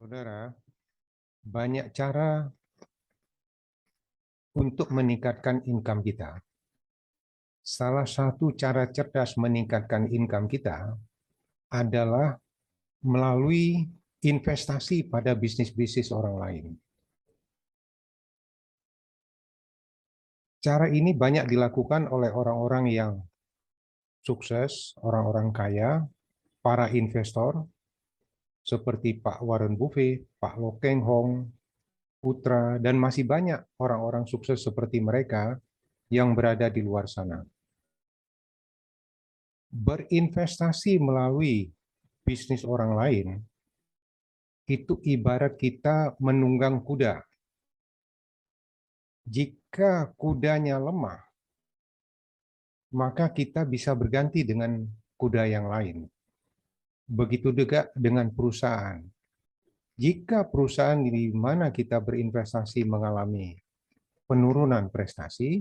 Saudara, banyak cara untuk meningkatkan income kita. Salah satu cara cerdas meningkatkan income kita adalah melalui investasi pada bisnis-bisnis orang lain. Cara ini banyak dilakukan oleh orang-orang yang sukses, orang-orang kaya, para investor, seperti Pak Warren Buffett, Pak Lo Keng Hong, Putra, dan masih banyak orang-orang sukses seperti mereka yang berada di luar sana. Berinvestasi melalui bisnis orang lain itu ibarat kita menunggang kuda. Jika kudanya lemah, maka kita bisa berganti dengan kuda yang lain. Begitu juga dengan perusahaan. Jika perusahaan di mana kita berinvestasi mengalami penurunan prestasi,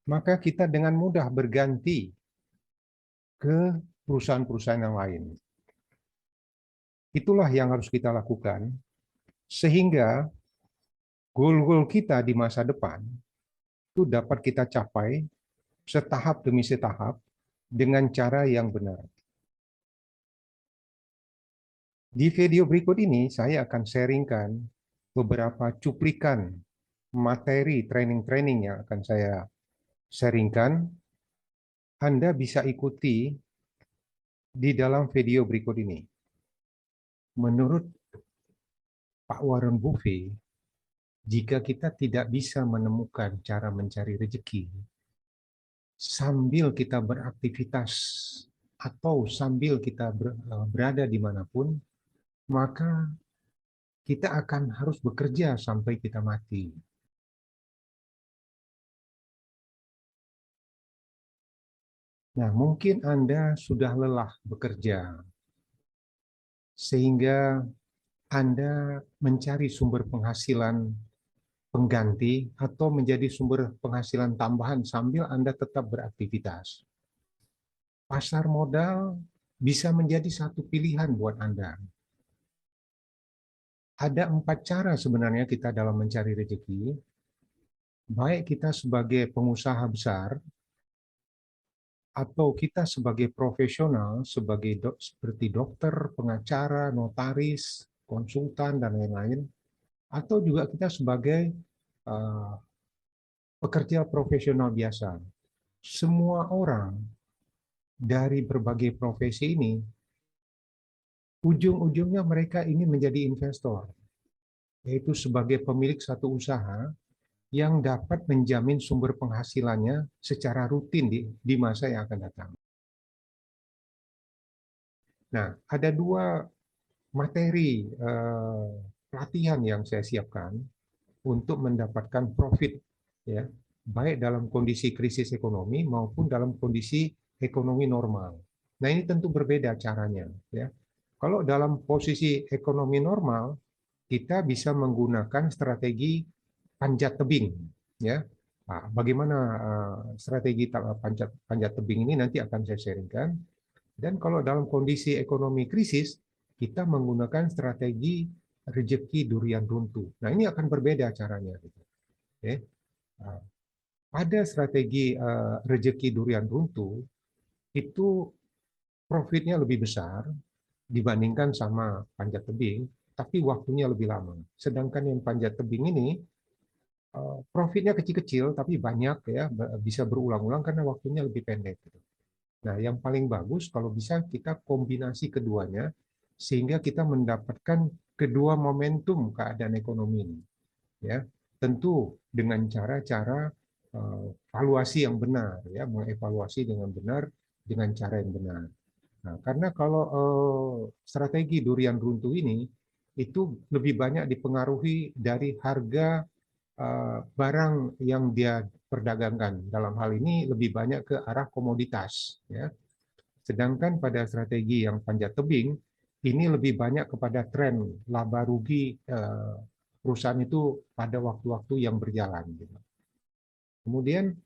maka kita dengan mudah berganti ke perusahaan-perusahaan yang lain. Itulah yang harus kita lakukan, sehingga goal-goal kita di masa depan itu dapat kita capai setahap demi setahap dengan cara yang benar. Di video berikut ini saya akan sharingkan beberapa cuplikan materi training-training yang akan saya sharingkan. Anda bisa ikuti di dalam video berikut ini. Menurut Pak Warren Buffett, jika kita tidak bisa menemukan cara mencari rezeki sambil kita beraktivitas atau sambil kita berada dimanapun, maka kita akan harus bekerja sampai kita mati. Nah, mungkin Anda sudah lelah bekerja, sehingga Anda mencari sumber penghasilan pengganti atau menjadi sumber penghasilan tambahan sambil Anda tetap beraktivitas. Pasar modal bisa menjadi satu pilihan buat Anda. Ada 4 cara sebenarnya kita dalam mencari rezeki, baik kita sebagai pengusaha besar, atau kita sebagai profesional, seperti dokter, pengacara, notaris, konsultan, dan lain-lain, atau juga kita sebagai uh, pekerja profesional biasa. Semua orang dari berbagai profesi ini, ujung-ujungnya mereka ingin menjadi investor, yaitu sebagai pemilik satu usaha yang dapat menjamin sumber penghasilannya secara rutin di masa yang akan datang. Nah, ada 2 materi pelatihan yang saya siapkan untuk mendapatkan profit, ya, baik dalam kondisi krisis ekonomi maupun dalam kondisi ekonomi normal. Nah, ini tentu berbeda caranya, ya. Kalau dalam posisi ekonomi normal, kita bisa menggunakan strategi panjat tebing, ya. Nah, bagaimana strategi panjat tebing ini nanti akan saya sharingkan. Dan kalau dalam kondisi ekonomi krisis, kita menggunakan strategi rezeki durian runtuh. Nah, ini akan berbeda caranya. Oke. Nah, pada strategi rezeki durian runtuh, itu profitnya lebih besar dibandingkan sama panjat tebing, tapi waktunya lebih lama. Sedangkan yang panjat tebing ini, profitnya kecil-kecil, tapi banyak, ya, bisa berulang-ulang karena waktunya lebih pendek. Nah, yang paling bagus kalau bisa kita kombinasi keduanya, sehingga kita mendapatkan kedua momentum keadaan ekonomi ini. Ya, tentu dengan cara-cara valuasi yang benar, ya, mengevaluasi dengan benar dengan cara yang benar. Nah, karena kalau strategi durian runtuh ini itu lebih banyak dipengaruhi dari harga barang yang dia perdagangkan. Dalam hal ini lebih banyak ke arah komoditas, ya. Sedangkan pada strategi yang panjat tebing ini lebih banyak kepada tren laba rugi perusahaan itu pada waktu-waktu yang berjalan. Kemudian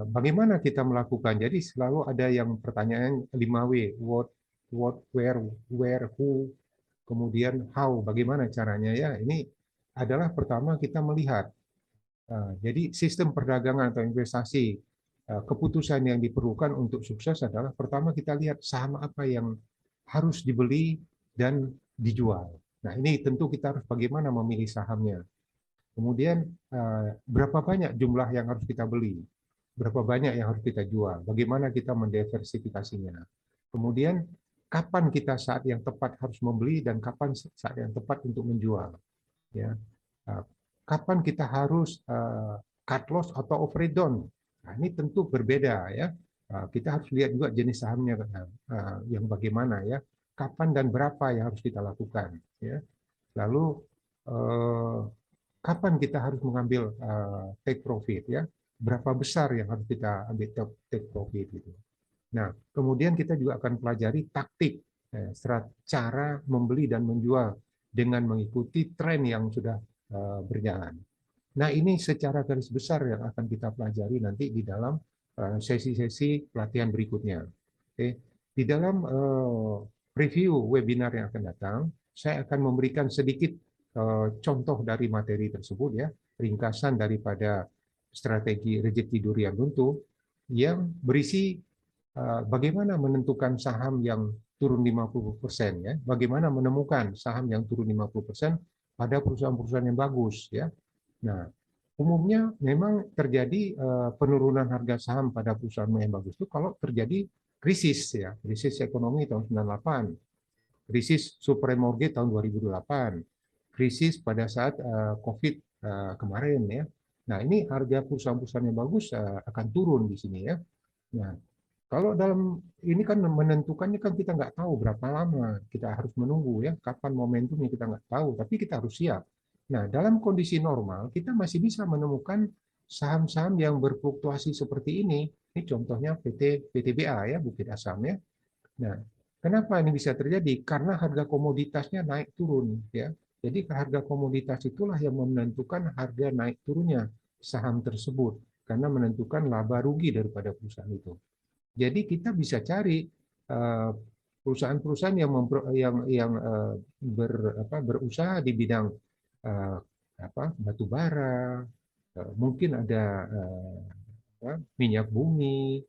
bagaimana kita melakukan? Jadi selalu ada yang pertanyaan 5W, what, where, who, kemudian how, bagaimana caranya ya. Ini adalah pertama kita melihat. Jadi sistem perdagangan atau investasi, keputusan yang diperlukan untuk sukses adalah pertama kita lihat saham apa yang harus dibeli dan dijual. Nah, ini tentu kita harus bagaimana memilih sahamnya. Kemudian berapa banyak jumlah yang harus kita beli, berapa banyak yang harus kita jual, bagaimana kita mendiversifikasinya. Kemudian kapan kita saat yang tepat harus membeli dan kapan saat yang tepat untuk menjual. Ya, kapan kita harus cut loss atau overhead down. Nah, ini tentu berbeda ya. Kita harus lihat juga jenis sahamnya yang bagaimana ya, kapan dan berapa yang harus kita lakukan ya. Lalu kapan kita harus mengambil take profit ya, berapa besar yang harus kita ambil take profit gitu. Nah, kemudian kita juga akan pelajari taktik, cara membeli dan menjual dengan mengikuti tren yang sudah berjalan. Nah, ini secara garis besar yang akan kita pelajari nanti di dalam sesi-sesi pelatihan berikutnya. Oke. Di dalam review webinar yang akan datang, saya akan memberikan sedikit contoh dari materi tersebut ya, ringkasan daripada strategi rezeki durian runtuh yang berisi bagaimana menentukan saham yang turun 50% ya, bagaimana menemukan saham yang turun 50% pada perusahaan-perusahaan yang bagus ya. Nah, umumnya memang terjadi penurunan harga saham pada perusahaan yang bagus itu kalau terjadi krisis ya, krisis ekonomi tahun 98, krisis subprime mortgage tahun 2008, krisis pada saat COVID kemarin ya. Nah, ini harga perusahaan-perusahaan yang bagus akan turun di sini ya. Nah, kalau dalam ini kan menentukannya kan kita nggak tahu berapa lama kita harus menunggu ya, kapan momentumnya kita nggak tahu, tapi kita harus siap. Nah, dalam kondisi normal kita masih bisa menemukan saham-saham yang berfluktuasi seperti ini. Ini contohnya PTBA ya, Bukit Asam ya. Nah, kenapa ini bisa terjadi? Karena harga komoditasnya naik turun ya. Jadi harga komoditas itulah yang menentukan harga naik turunnya saham tersebut karena menentukan laba rugi daripada perusahaan itu. Jadi kita bisa cari perusahaan-perusahaan yang berusaha di bidang batu bara, mungkin ada minyak bumi,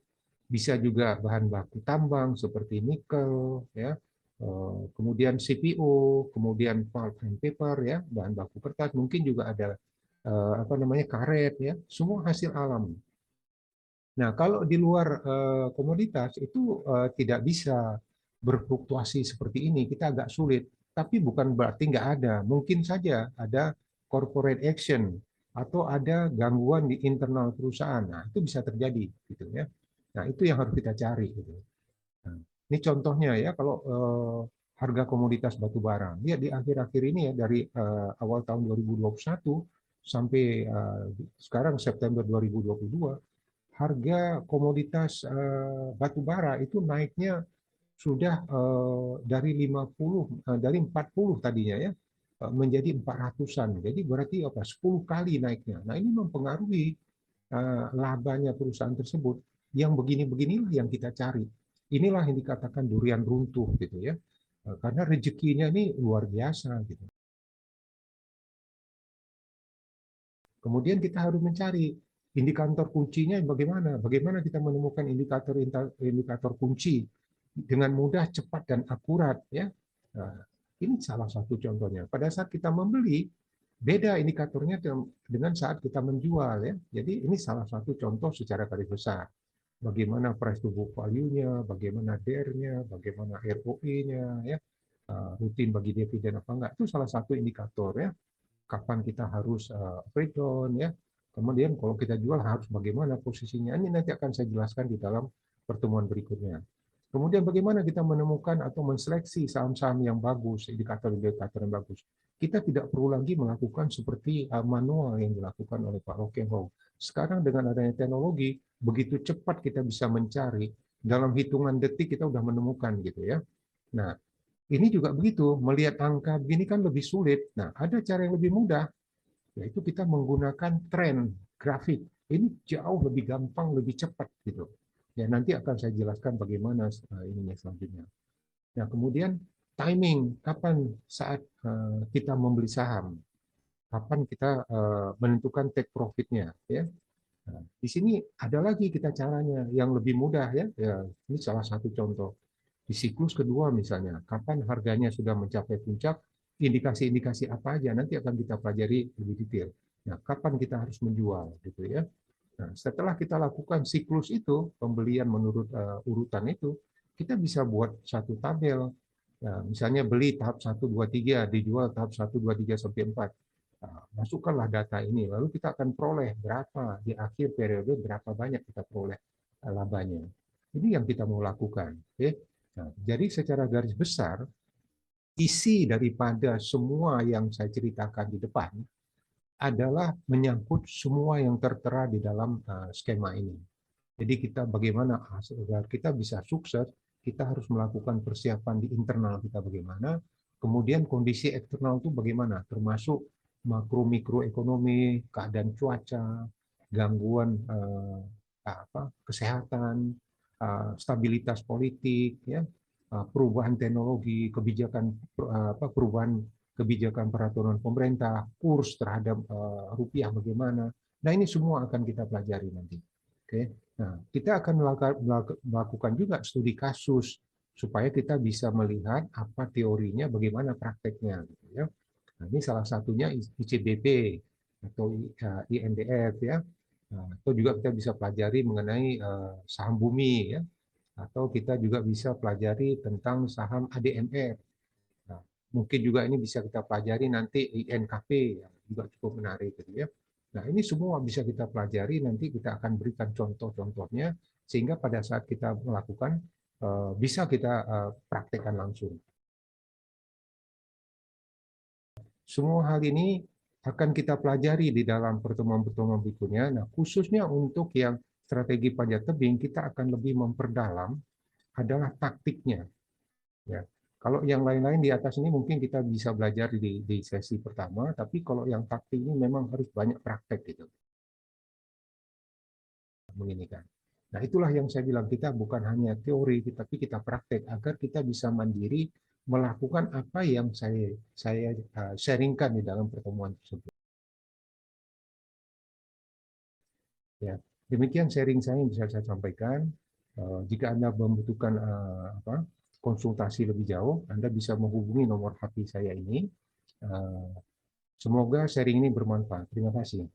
bisa juga bahan baku tambang seperti nikel, ya, kemudian CPO, kemudian pulp and paper, ya, bahan baku kertas, mungkin juga ada karet, ya, semua hasil alam. Nah, kalau di luar komoditas itu tidak bisa berfluktuasi seperti ini, kita agak sulit. Tapi bukan berarti nggak ada. Mungkin saja ada corporate action atau ada gangguan di internal perusahaan. Nah, itu bisa terjadi, gitu ya. Nah, itu yang harus kita cari. Gitu. Nah, ini contohnya ya, kalau harga komoditas batu bara. Lihat di akhir-akhir ini ya, dari awal tahun 2021 sampai sekarang September 2022, harga komoditas batu bara itu naiknya sudah dari 40 tadinya ya menjadi 400-an. Jadi berarti apa? 10 kali naiknya. Nah, ini mempengaruhi labanya perusahaan tersebut. Yang begini-beginilah yang kita cari. Inilah yang dikatakan durian runtuh gitu ya. Karena rezekinya ini luar biasa gitu. Kemudian kita harus mencari indikator kuncinya bagaimana? Bagaimana kita menemukan indikator kunci dengan mudah, cepat dan akurat ya. Nah, ini salah satu contohnya. Pada saat kita membeli, beda indikatornya dengan saat kita menjual ya. Jadi ini salah satu contoh secara garis besar. Bagaimana price to book value-nya, bagaimana DER-nya, bagaimana ROE-nya ya. Rutin bagi dividen apa enggak, itu salah satu indikator ya. Kapan kita harus breakdown ya. Kemudian kalau kita jual harus bagaimana posisinya. Ini nanti akan saya jelaskan di dalam pertemuan berikutnya. Kemudian bagaimana kita menemukan atau menseleksi saham-saham yang bagus, indikator-indikator yang bagus. Kita tidak perlu lagi melakukan seperti manual yang dilakukan oleh Pak Rocky Hong. Sekarang dengan adanya teknologi, begitu cepat kita bisa mencari, dalam hitungan detik kita sudah menemukan gitu ya. Nah, ini juga begitu, melihat angka begini kan lebih sulit. Nah, ada cara yang lebih mudah, yaitu kita menggunakan tren grafik. Ini jauh lebih gampang, lebih cepat gitu. Ya, nanti akan saya jelaskan bagaimana ininya selanjutnya. Nah, kemudian timing, kapan saat kita membeli saham, kapan kita menentukan take profit-nya, ya. Nah, di sini ada lagi kita caranya yang lebih mudah, ya. Ya, ini salah satu contoh. Di siklus kedua misalnya, kapan harganya sudah mencapai puncak, indikasi-indikasi apa aja nanti akan kita pelajari lebih detail. Nah, kapan kita harus menjual, gitu ya. Nah, setelah kita lakukan siklus itu, pembelian menurut urutan itu, kita bisa buat satu tabel. Ya, misalnya beli tahap 1, 2, 3, dijual tahap 1, 2, 3 sampai 4. Nah, masukkanlah data ini, lalu kita akan peroleh berapa di akhir periode, berapa banyak kita peroleh labanya. Ini yang kita mau lakukan. Oke? Nah, jadi secara garis besar, isi daripada semua yang saya ceritakan di depan adalah menyangkut semua yang tertera di dalam skema ini. Jadi kita bagaimana agar kita bisa sukses, kita harus melakukan persiapan di internal kita bagaimana, kemudian kondisi eksternal itu bagaimana, termasuk makro mikro ekonomi, keadaan cuaca, gangguan kesehatan, stabilitas politik, ya, perubahan teknologi, kebijakan perubahan kebijakan peraturan pemerintah, kurs terhadap rupiah bagaimana. Nah, ini semua akan kita pelajari nanti. Oke. Nah, kita akan melakukan juga studi kasus supaya kita bisa melihat apa teorinya, bagaimana prakteknya, gitu ya. Nah, ini salah satunya ICBP atau INDF, ya. Nah, atau juga kita bisa pelajari mengenai saham bumi, ya. Atau kita juga bisa pelajari tentang saham ADMR. Nah, mungkin juga ini bisa kita pelajari nanti INKP, yang juga cukup menarik, gitu ya. Nah, ini semua bisa kita pelajari, nanti kita akan berikan contoh-contohnya, sehingga pada saat kita melakukan, bisa kita praktekkan langsung. Semua hal ini akan kita pelajari di dalam pertemuan-pertemuan berikutnya. Nah, khususnya untuk yang strategi panjat tebing, kita akan lebih memperdalam adalah taktiknya. Ya. Kalau yang lain-lain di atas ini mungkin kita bisa belajar di sesi pertama, tapi kalau yang taktik ini memang harus banyak praktek gitu. Begini kan. Nah, itulah yang saya bilang, kita bukan hanya teori, tapi kita praktek agar kita bisa mandiri melakukan apa yang saya sharingkan di dalam pertemuan tersebut. Ya, demikian sharing saya yang bisa saya sampaikan. Jika Anda membutuhkan konsultasi lebih jauh, Anda bisa menghubungi nomor HP saya ini. Semoga sharing ini bermanfaat. Terima kasih.